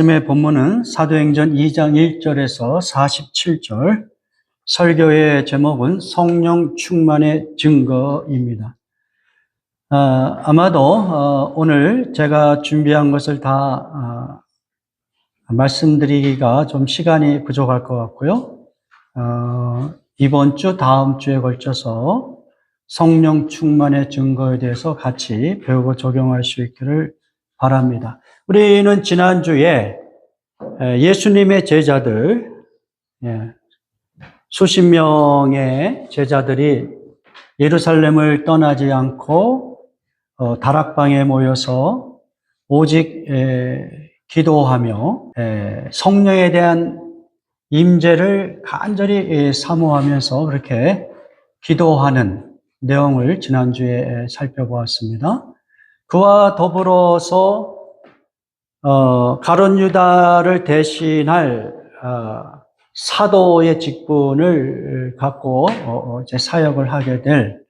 말씀의 본문은 사도행전 2장 1절에서 47절, 설교의 제목은 성령 충만의 증거입니다. 아마도 오늘 제가 준비한 것을 다 말씀드리기가 좀 시간이 부족할 것 같고요. 이번 주, 다음 주에 걸쳐서 성령 충만의 증거에 대해서 같이 배우고 적용할 수 있기를 바랍니다. 우리는 지난주에 예수님의 제자들, 수십 명의 제자들이 예루살렘을 떠나지 않고 다락방에 모여서 오직 기도하며 성령에 대한 임재를 간절히 사모하면서 그렇게 기도하는 내용을 지난주에 살펴보았습니다. 그와 더불어서 가룟 유다를 대신할 사도의 직분을 갖고 이제 사역을 하게 될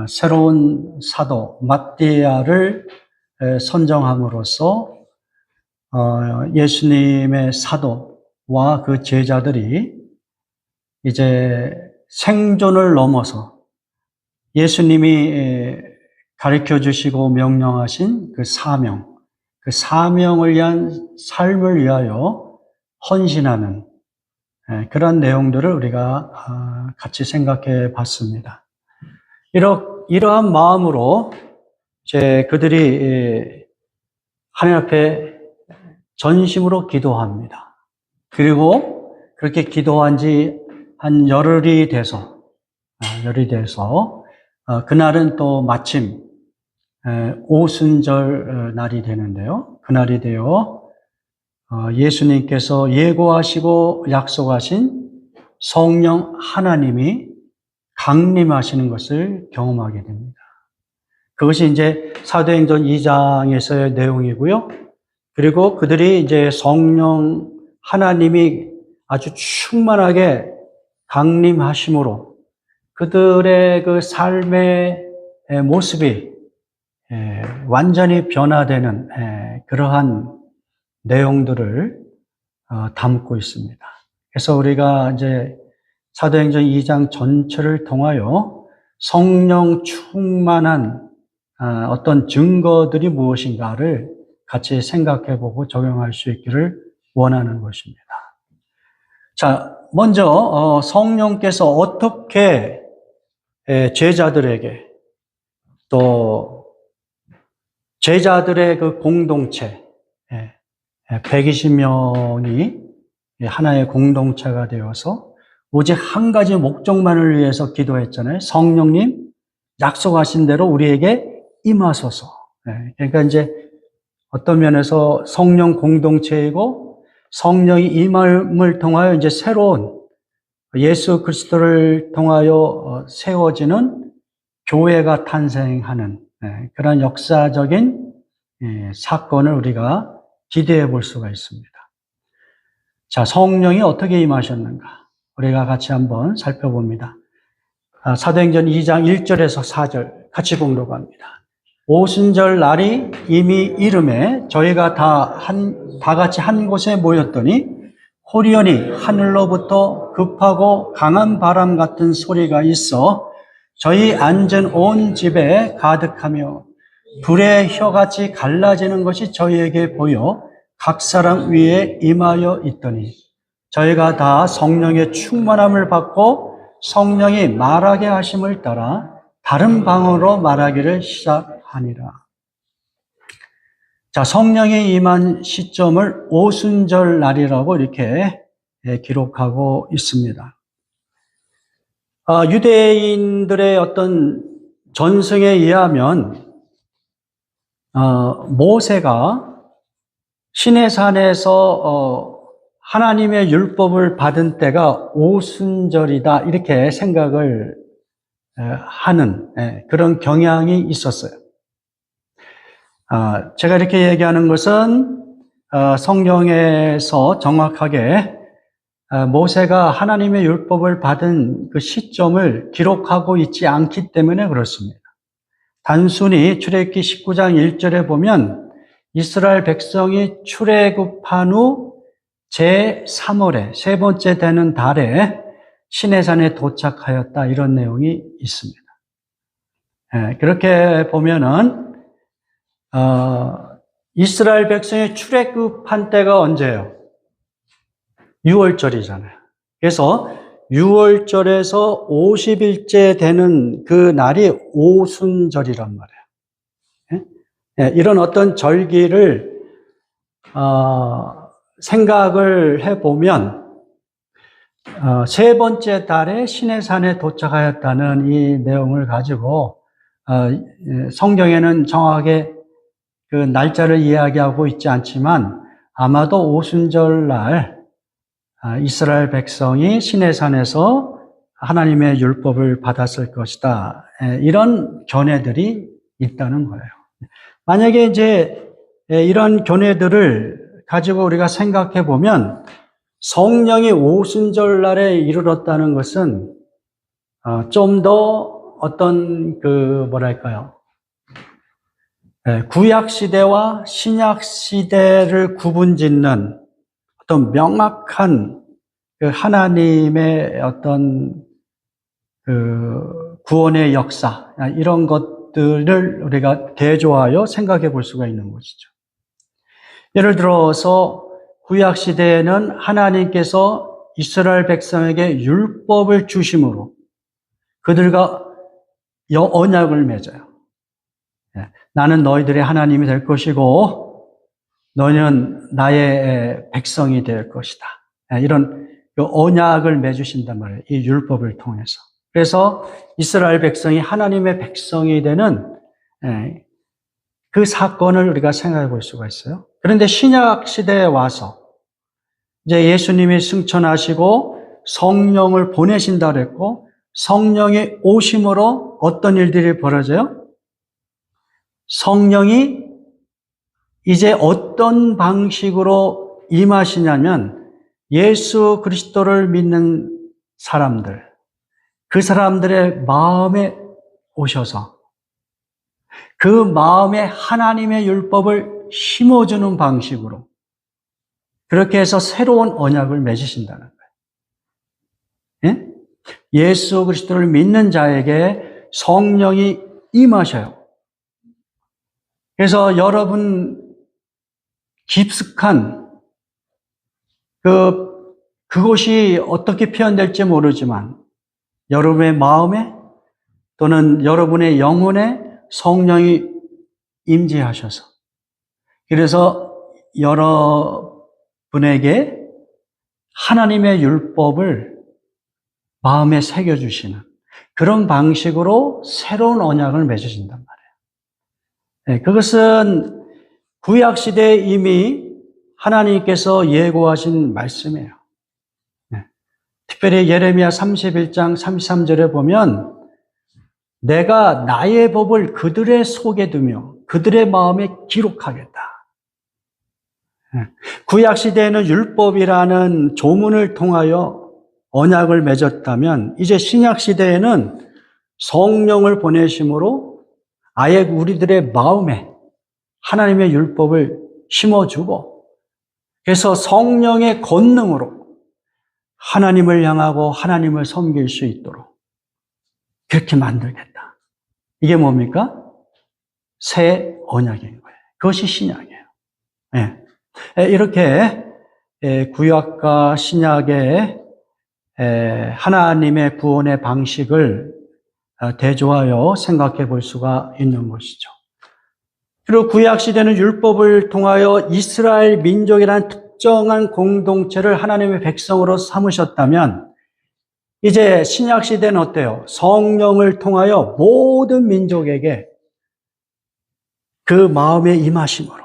새로운 사도 ματ디아를 선정함으로써 예수님의 사도와 그 제자들이 이제 생존을 넘어서 예수님이 가르쳐 주시고 명령하신 그 사명을 위한 삶을 위하여 헌신하는 그런 내용들을 우리가 같이 생각해 봤습니다. 이러한 마음으로 이제 그들이 하나님 앞에 전심으로 기도합니다. 그리고 그렇게 기도한 지 한 열흘이 돼서 그날은 또 마침 오순절 날이 되는데요. 그날이 되어 예수님께서 예고하시고 약속하신 성령 하나님이 강림하시는 것을 경험하게 됩니다. 그것이 이제 사도행전 2장에서의 내용이고요. 그리고 그들이 이제 성령 하나님이 아주 충만하게 강림하심으로 그들의 그 삶의 모습이 완전히 변화되는 그러한 내용들을 담고 있습니다. 그래서 우리가 이제 사도행전 2장 전체를 통하여 성령 충만한 어떤 증거들이 무엇인가를 같이 생각해보고 적용할 수 있기를 원하는 것입니다. 자, 먼저 성령께서 어떻게 제자들에게 또 제자들의 그 공동체 120명이 하나의 공동체가 되어서 오직 한 가지 목적만을 위해서 기도했잖아요. 성령님 약속하신 대로 우리에게 임하소서. 그러니까 이제 어떤 면에서 성령 공동체이고 성령이 임함을 통하여 이제 새로운 예수 그리스도를 통하여 세워지는 교회가 탄생하는 그런 역사적인 사건을 우리가 기대해 볼 수가 있습니다. 자, 성령이 어떻게 임하셨는가? 우리가 같이 한번 살펴봅니다. 사도행전 2장 1절에서 4절 같이 봉독합니다. 오순절 날이 이미 이름에 저희가 다 같이 한 곳에 모였더니 호련히 하늘로부터 급하고 강한 바람 같은 소리가 있어 저희 앉은 온 집에 가득하며 불의 혀같이 갈라지는 것이 저희에게 보여 각 사람 위에 임하여 있더니 저희가 다 성령의 충만함을 받고 성령이 말하게 하심을 따라 다른 방언으로 말하기를 시작하니라. 자, 성령이 임한 시점을 오순절 날이라고 이렇게 기록하고 있습니다. 유대인들의 어떤 전승에 의하면 모세가 시내산에서 하나님의 율법을 받은 때가 오순절이다 이렇게 생각을 하는 그런 경향이 있었어요. 제가 이렇게 얘기하는 것은 성경에서 정확하게 모세가 하나님의 율법을 받은 그 시점을 기록하고 있지 않기 때문에 그렇습니다. 단순히 출애굽기 19장 1절에 보면 이스라엘 백성이 출애굽한 후 제3월에 세 번째 되는 달에 시내산에 도착하였다. 이런 내용이 있습니다. 그렇게 보면은 이스라엘 백성이 출애굽한 때가 언제예요? 6월절이잖아요. 그래서 6월절에서 50일째 되는 그 날이 오순절이란 말이에요. 이런 어떤 절기를 생각을 해보면 세 번째 달에 시내산에 도착하였다는 이 내용을 가지고 성경에는 정확하게 그 날짜를 이야기하고 있지 않지만 아마도 오순절 날 이스라엘 백성이 시내산에서 하나님의 율법을 받았을 것이다. 이런 견해들이 있다는 거예요. 만약에 이제 이런 견해들을 가지고 우리가 생각해 보면 성령이 오순절 날에 이르렀다는 것은 좀 더 어떤 구약 시대와 신약 시대를 구분짓는 어떤 명확한 그 하나님의 어떤 그 구원의 역사, 이런 것들을 우리가 대조하여 생각해 볼 수가 있는 것이죠. 예를 들어서 구약 시대에는 하나님께서 이스라엘 백성에게 율법을 주심으로 그들과 언약을 맺어요. 나는 너희들의 하나님이 될 것이고 너희는 나의 백성이 될 것이다. 이런 언약을 맺으신단 말이에요. 이 율법을 통해서. 그래서 이스라엘 백성이 하나님의 백성이 되는 그 사건을 우리가 생각해 볼 수가 있어요. 그런데 신약 시대에 와서 이제 예수님이 승천하시고 성령을 보내신다 그랬고 성령이 오심으로 어떤 일들이 벌어져요? 성령이 이제 어떤 방식으로 임하시냐면 예수 그리스도를 믿는 사람들, 그 사람들의 마음에 오셔서 그 마음에 하나님의 율법을 심어주는 방식으로 그렇게 해서 새로운 언약을 맺으신다는 거예요. 예? 예수 그리스도를 믿는 자에게 성령이 임하셔요. 그래서 여러분 깊숙한 그것이 어떻게 표현될지 모르지만 여러분의 마음에 또는 여러분의 영혼에 성령이 임재하셔서 그래서 여러분에게 하나님의 율법을 마음에 새겨주시는 그런 방식으로 새로운 언약을 맺으신단 말이에요. 그것은 구약시대에 이미 하나님께서 예고하신 말씀이에요. 특별히 예레미야 31장 33절에 보면 내가 나의 법을 그들의 속에 두며 그들의 마음에 기록하겠다. 구약시대에는 율법이라는 조문을 통하여 언약을 맺었다면 이제 신약시대에는 성령을 보내심으로 아예 우리들의 마음에 하나님의 율법을 심어주고 그래서 성령의 권능으로 하나님을 향하고 하나님을 섬길 수 있도록 그렇게 만들겠다. 이게 뭡니까? 새 언약인 거예요. 그것이 신약이에요. 이렇게 구약과 신약의 하나님의 구원의 방식을 대조하여 생각해 볼 수가 있는 것이죠. 그리고 구약시대는 율법을 통하여 이스라엘 민족이라는 특정한 공동체를 하나님의 백성으로 삼으셨다면 이제 신약시대는 어때요? 성령을 통하여 모든 민족에게 그 마음의 임하심으로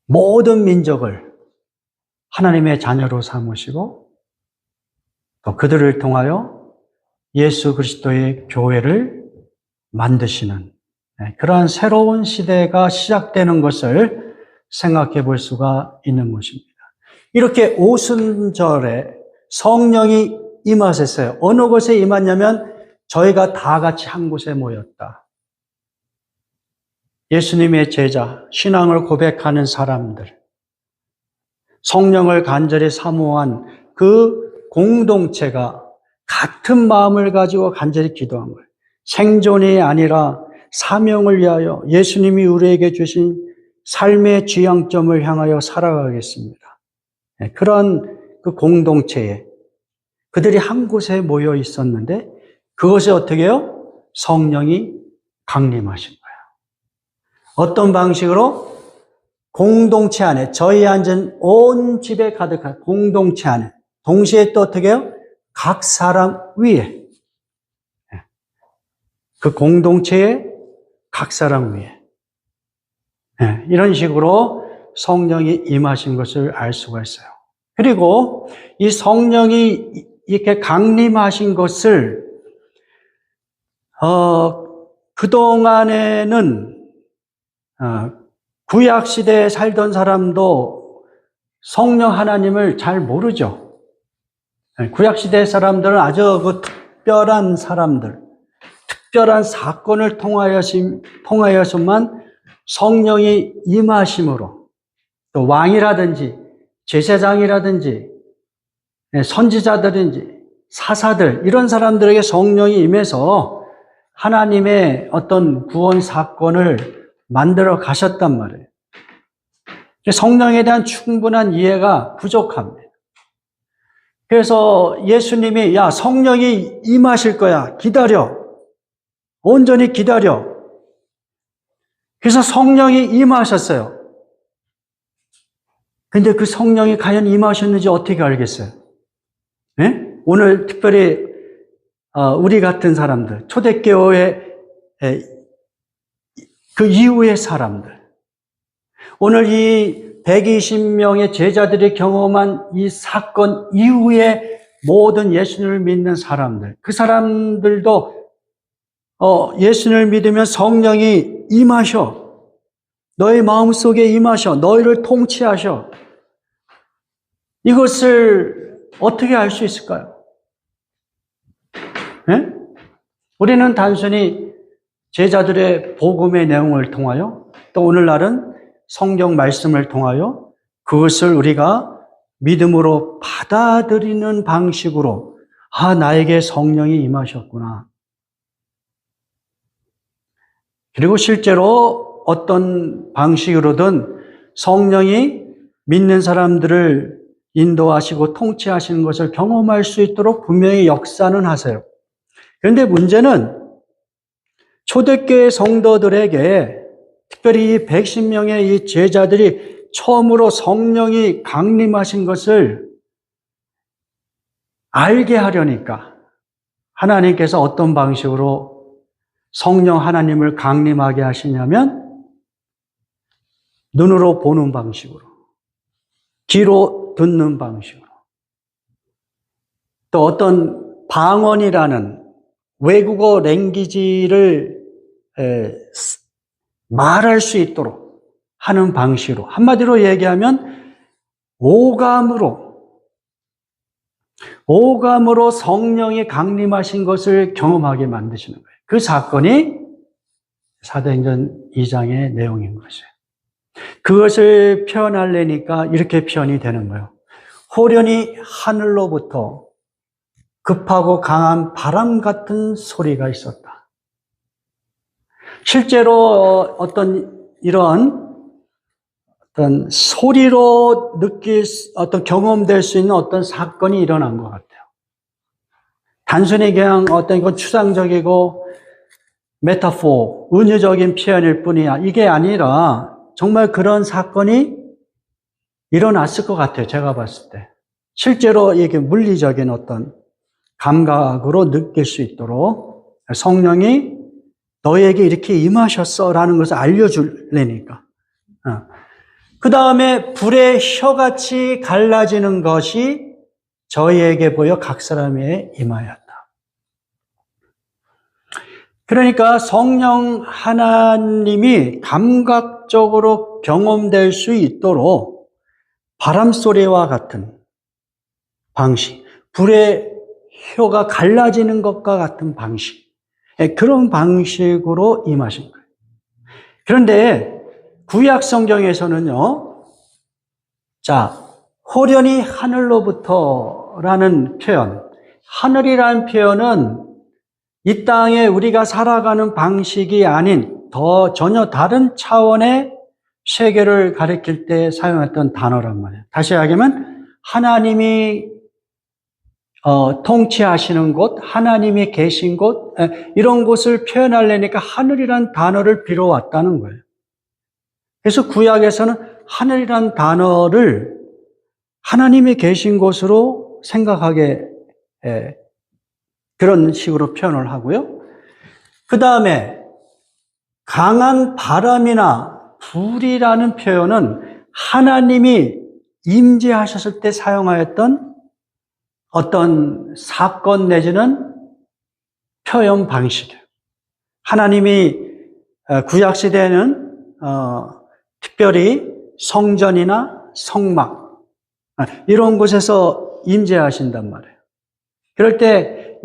모든 민족을 하나님의 자녀로 삼으시고 또 그들을 통하여 예수 그리스도의 교회를 만드시는 그러한 새로운 시대가 시작되는 것을 생각해 볼 수가 있는 것입니다. 이렇게 오순절에 성령이 임하셨어요. 어느 곳에 임했냐면 저희가 다 같이 한 곳에 모였다. 예수님의 제자, 신앙을 고백하는 사람들, 성령을 간절히 사모한 그 공동체가 같은 마음을 가지고 간절히 기도한 거예요. 생존이 아니라 사명을 위하여 예수님이 우리에게 주신 삶의 지향점을 향하여 살아가겠습니다. 그런 그 공동체에 그들이 한 곳에 모여 있었는데 그것이 어떻게 해요? 성령이 강림하신 거예요. 어떤 방식으로? 공동체 안에, 저희 앉은 온 집에 가득한 공동체 안에, 동시에 또 어떻게 해요? 각 사람 위에, 그 공동체에 각 사람 위에, 이런 식으로 성령이 임하신 것을 알 수가 있어요. 그리고 이 성령이 이렇게 강림하신 것을 그동안에는 구약 시대에 살던 사람도 성령 하나님을 잘 모르죠. 구약 시대 사람들은 아주 그 특별한 사람들, 특별한 사건을 통하여서만 성령이 임하심으로, 또 왕이라든지 제사장이라든지 선지자들인지 사사들, 이런 사람들에게 성령이 임해서 하나님의 어떤 구원 사건을 만들어 가셨단 말이에요. 성령에 대한 충분한 이해가 부족합니다. 그래서 예수님이 야, 성령이 임하실 거야. 기다려. 온전히 기다려. 그래서 성령이 임하셨어요. 근데 그 성령이 과연 임하셨는지 어떻게 알겠어요? 네? 오늘 특별히 우리 같은 사람들, 초대교회 그 이후의 사람들, 오늘 이 120명의 제자들이 경험한 이 사건 이후에 모든 예수님을 믿는 사람들, 그 사람들도 예수님을 믿으면 성령이 임하셔. 너의 마음속에 임하셔. 너희를 통치하셔. 이것을 어떻게 알 수 있을까요? 네? 우리는 단순히 제자들의 복음의 내용을 통하여, 또 오늘날은 성경 말씀을 통하여 그것을 우리가 믿음으로 받아들이는 방식으로, 아, 나에게 성령이 임하셨구나. 그리고 실제로 어떤 방식으로든 성령이 믿는 사람들을 인도하시고 통치하시는 것을 경험할 수 있도록 분명히 역사는 하세요. 그런데 문제는 초대교회 성도들에게, 특별히 이 110명의 이 제자들이 처음으로 성령이 강림하신 것을 알게 하려니까 하나님께서 어떤 방식으로 성령 하나님을 강림하게 하시냐면 눈으로 보는 방식으로, 귀로 듣는 방식으로, 또 어떤 방언이라는 외국어 랭귀지를 말할 수 있도록 하는 방식으로, 한마디로 얘기하면 오감으로 성령이 강림하신 것을 경험하게 만드시는 거예요. 그 사건이 사도행전 2장의 내용인 것이에요. 그것을 표현하려니까 이렇게 표현이 되는 거예요. 호련히 하늘로부터 급하고 강한 바람 같은 소리가 있었다. 실제로 이런 소리로 경험될 수 있는 어떤 사건이 일어난 것 같아요. 단순히 그냥 이건 추상적이고 메타포, 은유적인 표현일 뿐이야. 이게 아니라 정말 그런 사건이 일어났을 것 같아요. 제가 봤을 때. 실제로 이게 물리적인 어떤 감각으로 느낄 수 있도록 성령이 너에게 이렇게 임하셨어라는 것을 알려주려니까. 그 다음에 불의 혀같이 갈라지는 것이 저희에게 보여 각 사람에게 임하였다. 그러니까 성령 하나님이 감각적으로 경험될 수 있도록 바람소리와 같은 방식, 불의 혀가 갈라지는 것과 같은 방식, 그런 방식으로 임하신 거예요. 그런데 구약 성경에서는요, 자, 호련히 하늘로부터라는 표현, 하늘이라는 표현은 이 땅에 우리가 살아가는 방식이 아닌 전혀 다른 차원의 세계를 가리킬 때 사용했던 단어란 말이에요. 다시 이야기하면 하나님이 통치하시는 곳, 하나님이 계신 곳, 이런 곳을 표현하려니까 하늘이란 단어를 빌어왔다는 거예요. 그래서 구약에서는 하늘이란 단어를 하나님이 계신 곳으로 생각하게 그런 식으로 표현을 하고요. 그 다음에 강한 바람이나 불이라는 표현은 하나님이 임재하셨을 때 사용하였던 어떤 사건 내지는 표현 방식이에요. 하나님이 구약시대에는 특별히 성전이나 성막 이런 곳에서 임재하신단 말이에요. 그럴 때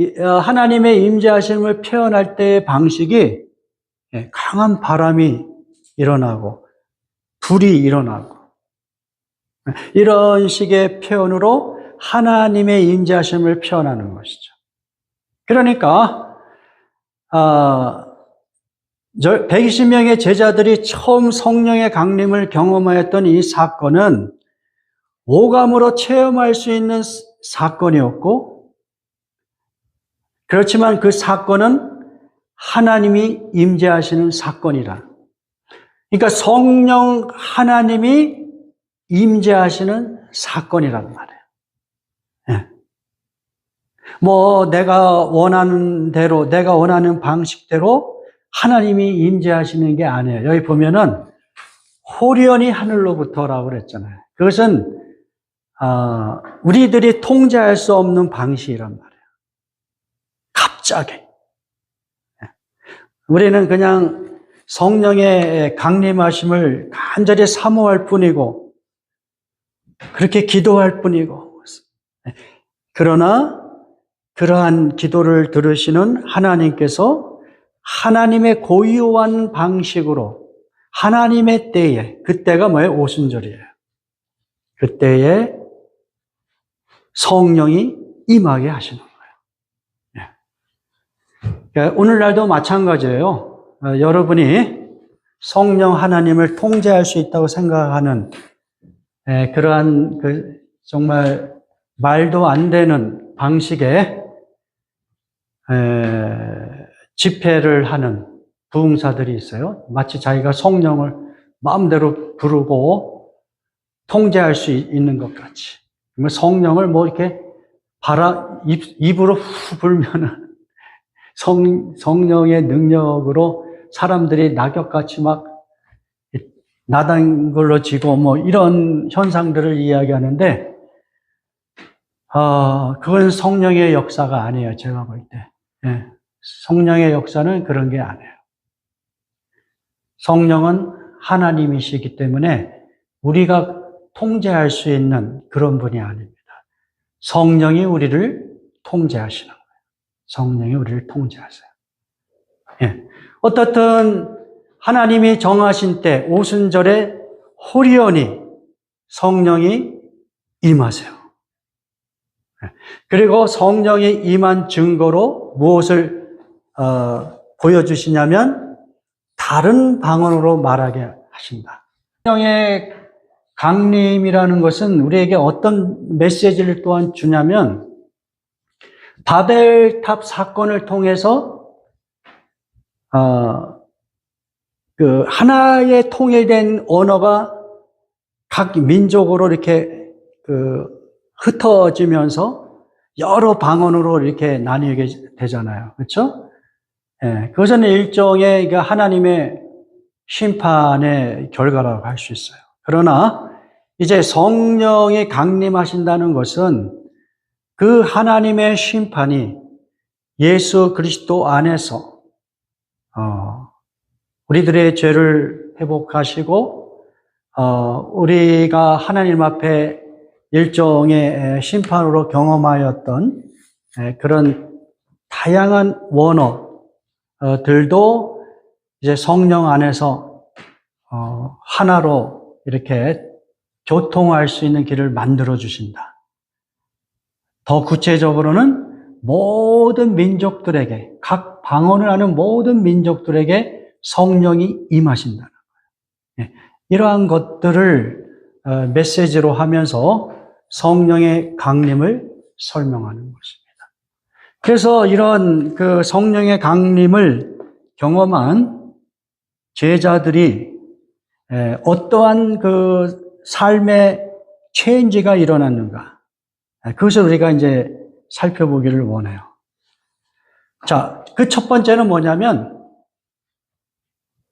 하나님의 임재하심을 표현할 때의 방식이 강한 바람이 일어나고 불이 일어나고 이런 식의 표현으로 하나님의 임재하심을 표현하는 것이죠. 그러니까 120명의 제자들이 처음 성령의 강림을 경험하였던 이 사건은 오감으로 체험할 수 있는 사건이었고, 그렇지만 그 사건은 하나님이 임재하시는 사건이라. 그러니까 성령 하나님이 임재하시는 사건이란 말이에요. 내가 원하는 대로, 내가 원하는 방식대로 하나님이 임재하시는 게 아니에요. 여기 보면은 호련히 하늘로부터라고 그랬잖아요. 그것은 우리들이 통제할 수 없는 방식이란 말이에요. 갑자기. 우리는 그냥 성령의 강림하심을 간절히 사모할 뿐이고 그렇게 기도할 뿐이고, 그러나 그러한 기도를 들으시는 하나님께서 하나님의 고유한 방식으로 하나님의 때에, 그때가 뭐예요? 오순절이에요. 그때에 성령이 임하게 하시는 거예요. 오늘날도 마찬가지예요. 여러분이 성령 하나님을 통제할 수 있다고 생각하는 그러한 정말 말도 안 되는 방식의 집회를 하는 부흥사들이 있어요. 마치 자기가 성령을 마음대로 부르고 통제할 수 있는 것 같이. 성령을 이렇게 입으로 후 불면은 성령의 능력으로 사람들이 낙엽같이 막 나당걸러지고 이런 현상들을 이야기하는데, 그건 성령의 역사가 아니에요. 제가 볼 때. 성령의 역사는 그런 게 아니에요. 성령은 하나님이시기 때문에 우리가 통제할 수 있는 그런 분이 아닙니다. 성령이 우리를 통제하시는 거예요. 성령이 우리를 통제하세요. 어떻든 하나님이 정하신 때 오순절에 호련히 성령이 임하세요. 그리고 성령이 임한 증거로 무엇을 보여주시냐면 다른 방언으로 말하게 하신다. 성령의 강림이라는 것은 우리에게 어떤 메시지를 또한 주냐면, 바벨탑 사건을 통해서 하나의 통일된 언어가 각 민족으로 이렇게 흩어지면서 여러 방언으로 이렇게 나뉘게 되잖아요. 그렇죠? 그것은 일종의 하나님의 심판의 결과라고 할 수 있어요. 그러나 이제 성령이 강림하신다는 것은 그 하나님의 심판이 예수 그리스도 안에서 우리들의 죄를 회복하시고 우리가 하나님 앞에 일종의 심판으로 경험하였던 그런 다양한 원어들도 이제 성령 안에서 하나로 이렇게 교통할 수 있는 길을 만들어 주신다. 더 구체적으로는 모든 민족들에게, 각 방언을 하는 모든 민족들에게 성령이 임하신다는 거예요. 이러한 것들을 메시지로 하면서 성령의 강림을 설명하는 것입니다. 그래서 이런 그 성령의 강림을 경험한 제자들이 어떠한 그 삶의 체인지가 일어났는가, 그것을 우리가 이제 살펴보기를 원해요. 자, 그 첫 번째는 뭐냐면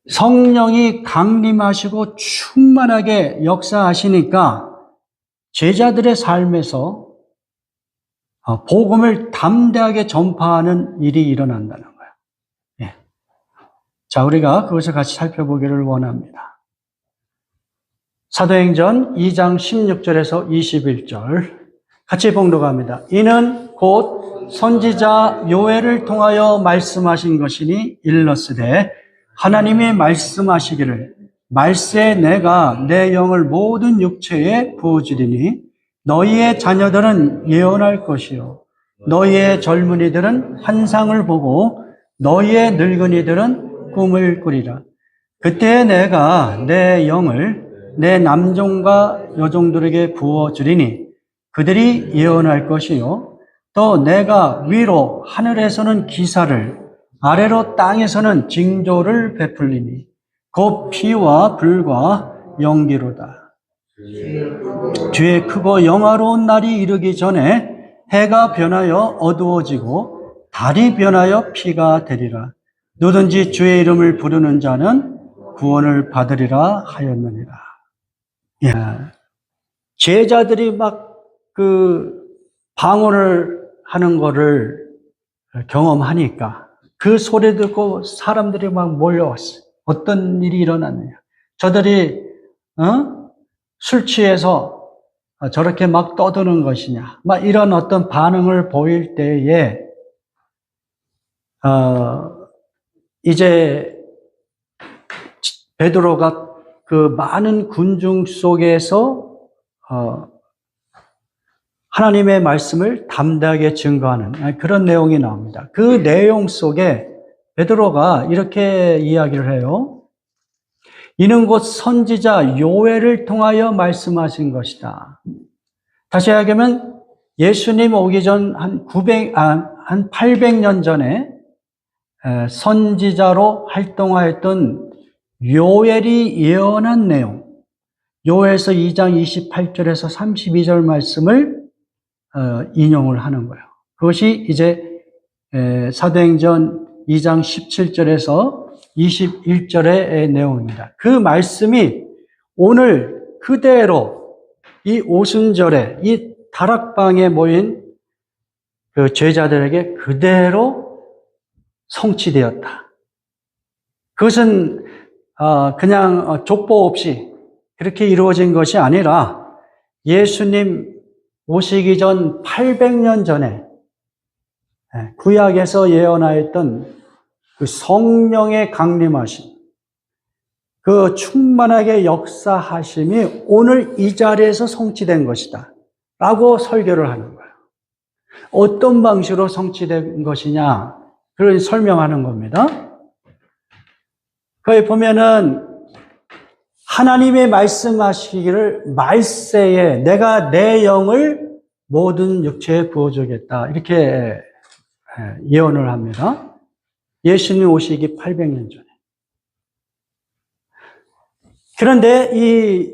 성령이 강림하시고 충만하게 역사하시니까 제자들의 삶에서 복음을 담대하게 전파하는 일이 일어난다는 거예요. 예. 자, 우리가 그것을 같이 살펴보기를 원합니다. 사도행전 2장 16절에서 21절 같이 봉독합니다. 이는 곧 선지자 요엘을 통하여 말씀하신 것이니 일렀으되 하나님이 말씀하시기를 말세에 내가 내 영을 모든 육체에 부어주리니 너희의 자녀들은 예언할 것이요 너희의 젊은이들은 환상을 보고 너희의 늙은이들은 꿈을 꾸리라. 그때 내가 내 영을 내 남종과 여종들에게 부어주리니 그들이 예언할 것이요 또 내가 위로 하늘에서는 기사를 아래로 땅에서는 징조를 베풀리니 곧 피와 불과 연기로다. 주의 크고 영화로운 날이 이르기 전에 해가 변하여 어두워지고 달이 변하여 피가 되리라. 누든지 주의 이름을 부르는 자는 구원을 받으리라 하였느니라. 예. 제자들이 막 그 방언을 하는 거를 경험하니까 그 소리 듣고 사람들이 막 몰려왔어요. 어떤 일이 일어났느냐. 저들이 술 취해서 저렇게 막 떠드는 것이냐. 막 이런 어떤 반응을 보일 때에 이제 베드로가 그 많은 군중 속에서 하나님의 말씀을 담대하게 증거하는 그런 내용이 나옵니다. 그 내용 속에 베드로가 이렇게 이야기를 해요. 이는 곧 선지자 요엘을 통하여 말씀하신 것이다. 다시 이야기하면 예수님 오기 전 한 800년 전에 선지자로 활동하였던 요엘이 예언한 내용, 요엘서 2장 28절에서 32절 말씀을 인용을 하는 거예요. 그것이 이제 사도행전 2장 17절에서 21절의 내용입니다. 그 말씀이 오늘 그대로 이 오순절에 이 다락방에 모인 그 제자들에게 그대로 성취되었다. 그것은 그냥 족보 없이 그렇게 이루어진 것이 아니라 예수님 오시기 전 800년 전에 구약에서 예언하였던 그 성령의 강림하심, 그 충만하게 역사하심이 오늘 이 자리에서 성취된 것이다 라고 설교를 하는 거예요. 어떤 방식으로 성취된 것이냐, 그걸 설명하는 겁니다. 거기 보면은 하나님의 말씀하시기를 말세에 내가 내 영을 모든 육체에 부어주겠다 이렇게 예언을 합니다. 예수님 오시기 800년 전에. 그런데 이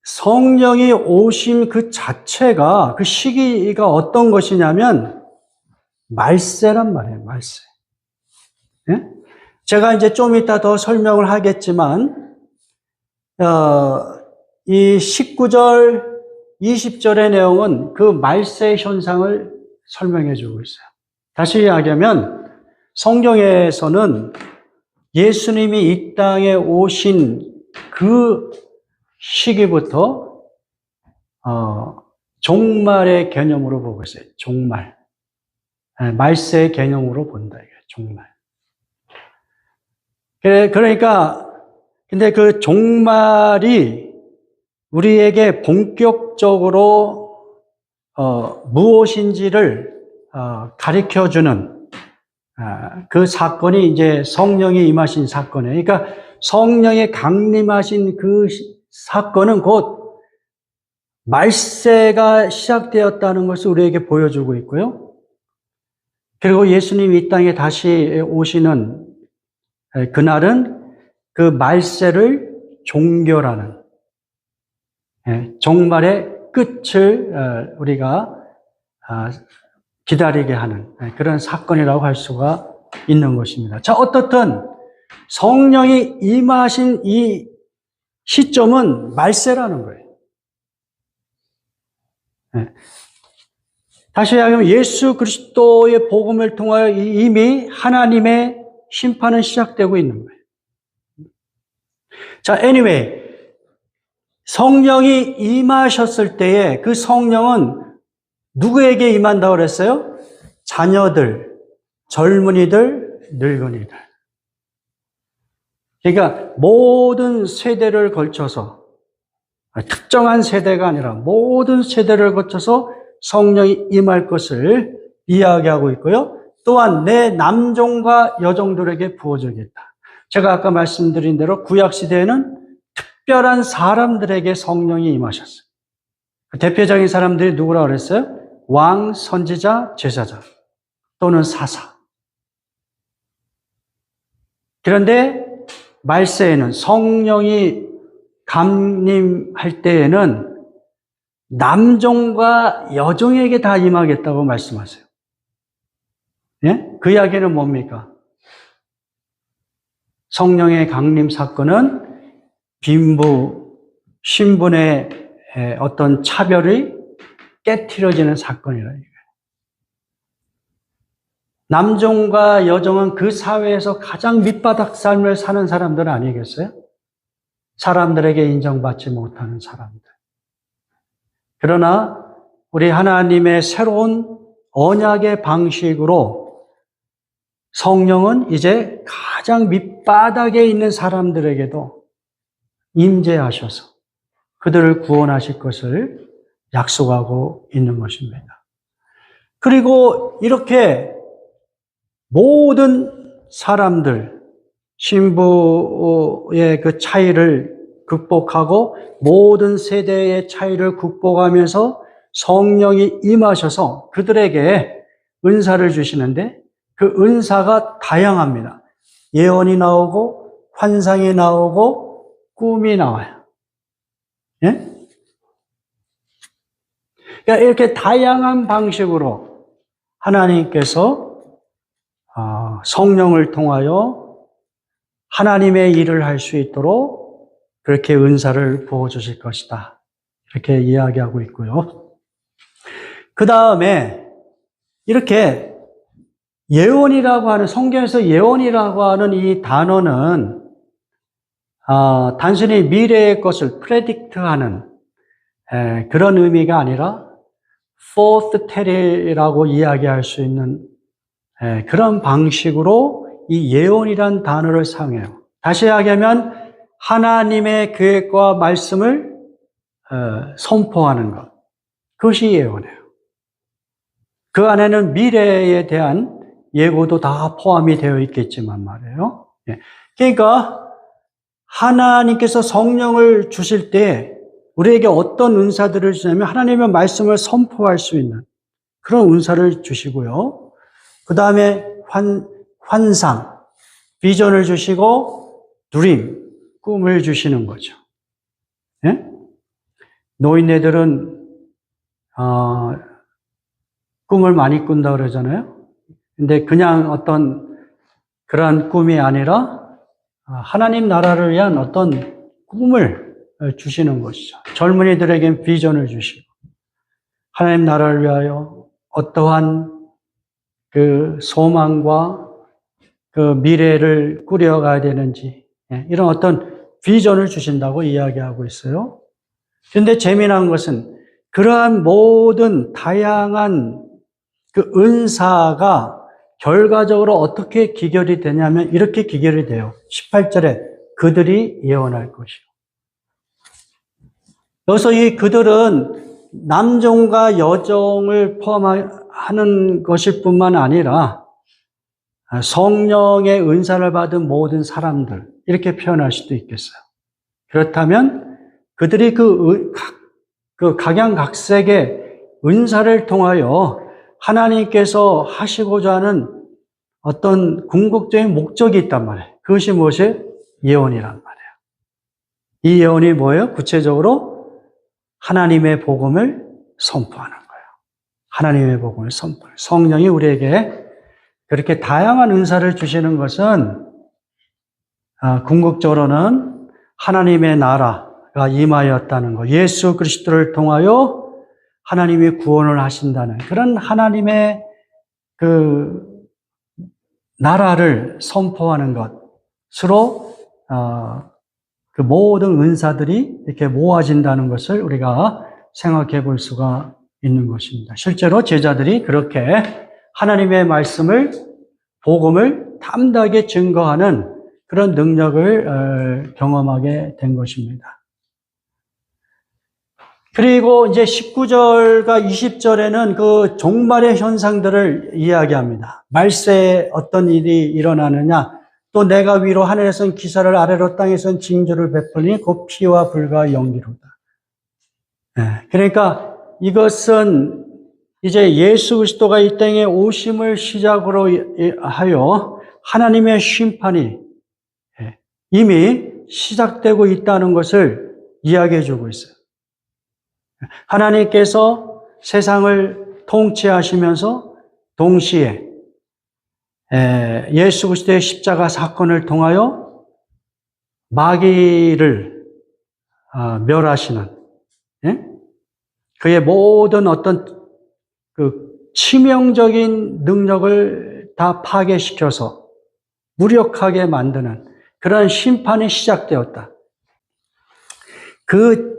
성령이 오심 그 자체가, 그 시기가 어떤 것이냐면 말세란 말이에요. 말세. 예? 제가 이제 좀 이따 더 설명을 하겠지만 이 19절, 20절의 내용은 그 말세 현상을 설명해 주고 있어요. 다시 이야기하면 성경에서는 예수님이 이 땅에 오신 그 시기부터 종말의 개념으로 보고 있어요. 종말. 말세의 개념으로 본다. 이게 종말. 그러니까 근데 그 종말이 우리에게 본격적으로 무엇인지를 가르쳐주는 그 사건이 이제 성령이 임하신 사건이에요. 그러니까 성령이 강림하신 그 사건은 곧 말세가 시작되었다는 것을 우리에게 보여주고 있고요. 그리고 예수님이 이 땅에 다시 오시는 그날은 그 말세를 종결하는 종말의 끝을 우리가 기다리게 하는 그런 사건이라고 할 수가 있는 것입니다. 자, 어떻든 성령이 임하신 이 시점은 말세라는 거예요. 다시 이야기하면 예수 그리스도의 복음을 통하여 이미 하나님의 심판은 시작되고 있는 거예요. 자, anyway, 성령이 임하셨을 때에 그 성령은 누구에게 임한다고 그랬어요? 자녀들, 젊은이들, 늙은이들. 그러니까 모든 세대를 걸쳐서, 특정한 세대가 아니라 모든 세대를 거쳐서 성령이 임할 것을 이야기하고 있고요. 또한 내 남종과 여종들에게 부어주겠다. 제가 아까 말씀드린 대로 구약시대에는 특별한 사람들에게 성령이 임하셨어요. 대표적인 사람들이 누구라고 그랬어요? 왕, 선지자, 제사장 또는 사사. 그런데 말세에는 성령이 강림할 때에는 남종과 여종에게 다 임하겠다고 말씀하세요. 예? 그 이야기는 뭡니까? 성령의 강림 사건은 빈부, 신분의 어떤 차별이 깨트려지는 사건이라 이거예요. 남종과 여종은 그 사회에서 가장 밑바닥 삶을 사는 사람들 아니겠어요? 사람들에게 인정받지 못하는 사람들. 그러나 우리 하나님의 새로운 언약의 방식으로 성령은 이제 가장 밑바닥에 있는 사람들에게도 임재하셔서 그들을 구원하실 것을 약속하고 있는 것입니다. 그리고 이렇게 모든 사람들, 신부의 그 차이를 극복하고 모든 세대의 차이를 극복하면서 성령이 임하셔서 그들에게 은사를 주시는데 그 은사가 다양합니다. 예언이 나오고 환상이 나오고 꿈이 나와요. 예? 그러니까 이렇게 다양한 방식으로 하나님께서 성령을 통하여 하나님의 일을 할 수 있도록 그렇게 은사를 부어주실 것이다. 이렇게 이야기하고 있고요. 그 다음에 이렇게 예언이라고 하는, 성경에서 예언이라고 하는 이 단어는 단순히 미래의 것을 프레딕트하는 그런 의미가 아니라 foretelli라고 이야기할 수 있는 그런 방식으로 이 예언이란 단어를 사용해요. 다시 이야기하면 하나님의 계획과 말씀을 선포하는 것. 그것이 예언이에요. 그 안에는 미래에 대한 예고도 다 포함이 되어 있겠지만 말이에요. 그러니까 하나님께서 성령을 주실 때 우리에게 어떤 은사들을 주냐면 하나님의 말씀을 선포할 수 있는 그런 은사를 주시고요. 그 다음에 환상, 비전을 주시고 드림, 꿈을 주시는 거죠. 예? 노인네들은 꿈을 많이 꾼다 그러잖아요. 근데 그냥 어떤 그러한 꿈이 아니라 하나님 나라를 위한 어떤 꿈을 주시는 것이죠. 젊은이들에겐 비전을 주시고 하나님 나라를 위하여 어떠한 그 소망과 그 미래를 꾸려가야 되는지 이런 어떤 비전을 주신다고 이야기하고 있어요. 그런데 재미난 것은 그러한 모든 다양한 그 은사가 결과적으로 어떻게 기결이 되냐면 이렇게 기결이 돼요. 18절에 그들이 예언할 것이요. 여기서 이 그들은 남종과 여종을 포함하는 것일 뿐만 아니라 성령의 은사를 받은 모든 사람들, 이렇게 표현할 수도 있겠어요. 그렇다면 그들이 그 각양각색의 은사를 통하여 하나님께서 하시고자 하는 어떤 궁극적인 목적이 있단 말이에요. 그것이 무엇이에요? 예언이란 말이에요. 이 예언이 뭐예요? 구체적으로 하나님의 복음을 선포하는 거예요. 하나님의 복음을 선포해요. 성령이 우리에게 그렇게 다양한 은사를 주시는 것은 궁극적으로는 하나님의 나라가 임하였다는 것, 예수 그리스도를 통하여 하나님이 구원을 하신다는 그런 하나님의 그 나라를 선포하는 것으로 그 모든 은사들이 이렇게 모아진다는 것을 우리가 생각해 볼 수가 있는 것입니다. 실제로 제자들이 그렇게 하나님의 말씀을, 복음을 담대하게 증거하는 그런 능력을 경험하게 된 것입니다. 그리고 이제 19절과 20절에는 그 종말의 현상들을 이야기합니다. 말세에 어떤 일이 일어나느냐, 또 내가 위로 하늘에선 기사를 아래로 땅에선 징조를 베풀니 곧 피와 불과 연기로다. 그러니까 이것은 이제 예수 그리스도가 이 땅에 오심을 시작으로 하여 하나님의 심판이 이미 시작되고 있다는 것을 이야기해 주고 있어요. 하나님께서 세상을 통치하시면서 동시에 예수 그리스도의 십자가 사건을 통하여 마귀를 멸하시는 그의 모든 어떤 그 치명적인 능력을 다 파괴시켜서 무력하게 만드는 그런 심판이 시작되었다. 그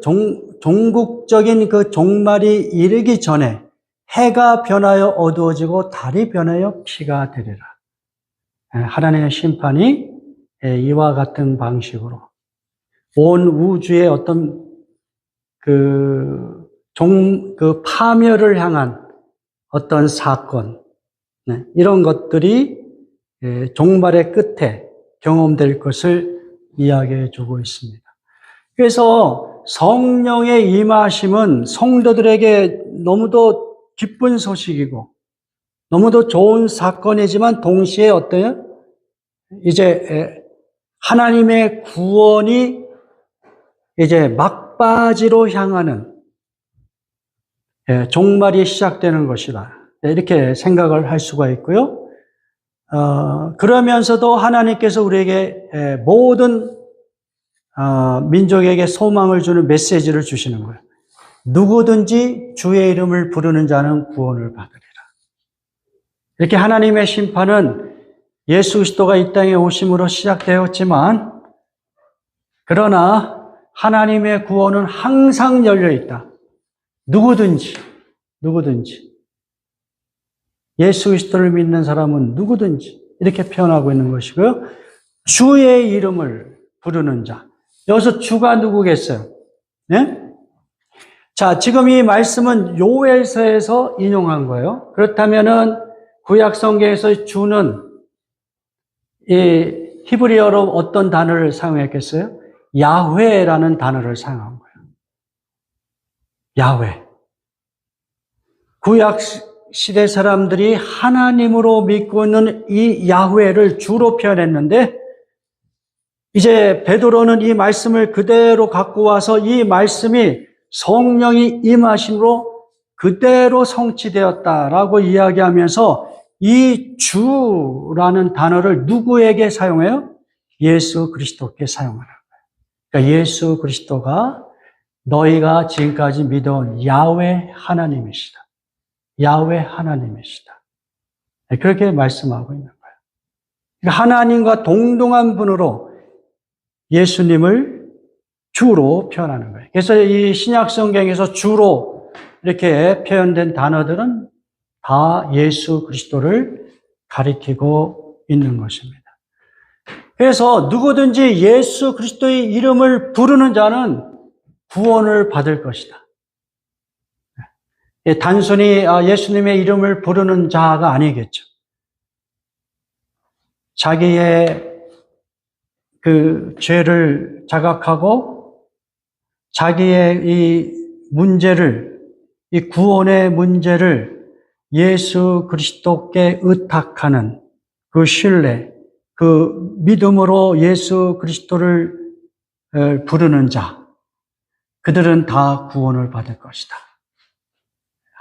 종국적인 그 종말이 이르기 전에 해가 변하여 어두워지고 달이 변하여 피가 되리라. 하나님의 심판이 이와 같은 방식으로 온 우주의 어떤 그 파멸을 향한 어떤 사건, 이런 것들이 종말의 끝에 경험될 것을 이야기해 주고 있습니다. 그래서 성령의 임하심은 성도들에게 너무도 기쁜 소식이고 너무도 좋은 사건이지만 동시에 어때요? 이제 하나님의 구원이 이제 막바지로 향하는 종말이 시작되는 것이다. 이렇게 생각을 할 수가 있고요. 그러면서도 하나님께서 우리에게 모든 민족에게 소망을 주는 메시지를 주시는 거예요. 누구든지 주의 이름을 부르는 자는 구원을 받으리라. 이렇게 하나님의 심판은 예수 그리스도가 이 땅에 오심으로 시작되었지만 그러나 하나님의 구원은 항상 열려 있다. 누구든지 예수 그리스도를 믿는 사람은 누구든지 이렇게 표현하고 있는 것이고요. 주의 이름을 부르는 자. 여기서 주가 누구겠어요? 네? 자, 지금 이 말씀은 요엘서에서 인용한 거예요. 그렇다면은 구약 성경에서 주는 이 히브리어로 어떤 단어를 사용했겠어요? 야훼라는 단어를 사용한 거예요. 야훼. 구약 시대 사람들이 하나님으로 믿고 있는 이 야훼를 주로 표현했는데 이제 베드로는 이 말씀을 그대로 갖고 와서 이 말씀이 성령이 임하심으로 그대로 성취되었다라고 이야기하면서 이 주라는 단어를 누구에게 사용해요? 예수 그리스도께 사용하는 거예요. 그러니까 예수 그리스도가 너희가 지금까지 믿어온 야훼 하나님이시다. 야훼 하나님이시다. 그렇게 말씀하고 있는 거예요. 그러니까 하나님과 동등한 분으로 예수님을 주로 표현하는 거예요. 그래서 이 신약 성경에서 주로 이렇게 표현된 단어들은 다 예수 그리스도를 가리키고 있는 것입니다. 그래서 누구든지 예수 그리스도의 이름을 부르는 자는 구원을 받을 것이다. 단순히 예수님의 이름을 부르는 자가 아니겠죠. 자기의 그 죄를 자각하고 자기의 이 문제를, 이 구원의 문제를 예수 그리스도께 의탁하는 그 신뢰, 그 믿음으로 예수 그리스도를 부르는 자, 그들은 다 구원을 받을 것이다.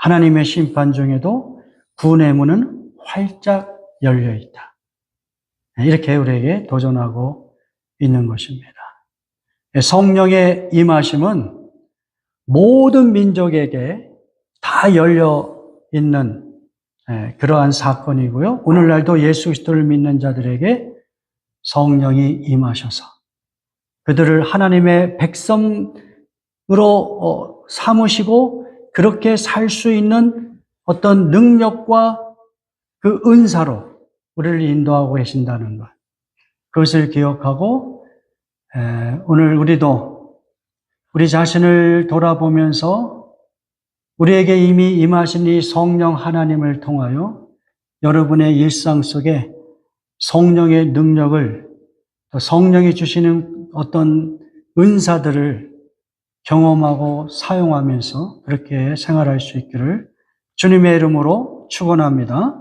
하나님의 심판 중에도 구원의 문은 활짝 열려 있다. 이렇게 우리에게 도전하고 있는 것입니다. 성령의 임하심은 모든 민족에게 다 열려 있는 그러한 사건이고요. 오늘날도 예수 그리스도를 믿는 자들에게 성령이 임하셔서 그들을 하나님의 백성으로 삼으시고 그렇게 살 수 있는 어떤 능력과 그 은사로 우리를 인도하고 계신다는 것. 그것을 기억하고 오늘 우리도 우리 자신을 돌아보면서 우리에게 이미 임하신 이 성령 하나님을 통하여 여러분의 일상 속에 성령의 능력을, 또 성령이 주시는 어떤 은사들을 경험하고 사용하면서 그렇게 생활할 수 있기를 주님의 이름으로 축원합니다.